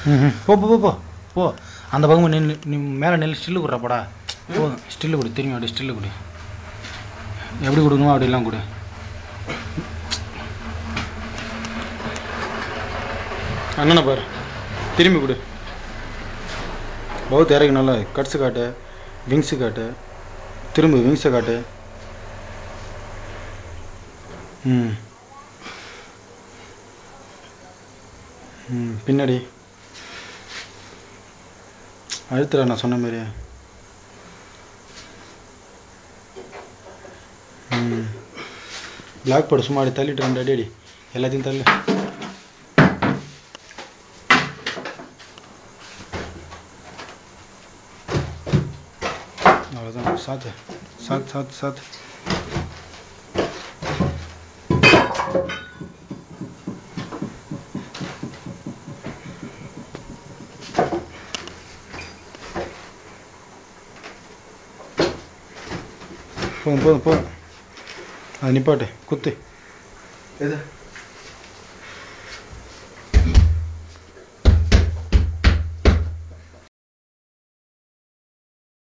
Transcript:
போ போ போ போ அந்த பக்கமாக நின்று நீ மேலே நெல் ஸ்டில்லு கொடுறா போடா போதும் ஸ்டில்லு கொடு திரும்பி அப்படி ஸ்டில்லு கொடு எப்படி கொடுக்கணுமோ அப்படிலாம் கொடு அண்ணனை பாரு திரும்பி கொடு बहुत இறகு நல்லா கட்ஸு காட்டு விங்ஸு காட்டு திரும்ப விங்ஸை காட்டு பின்னாடி அழுத்துறா நான் சொன்ன மாதிரி பிளாக் போர்டு சும்மா அப்படி தள்ளிட்டு ரெண்டு அடி எல்லாத்தையும் தள்ளு அவ்வளோதான் சாத்து சாத்து சாத்து சாத்து போதும் போதும் போதும் அது நிப்பாட்டு குத்து எது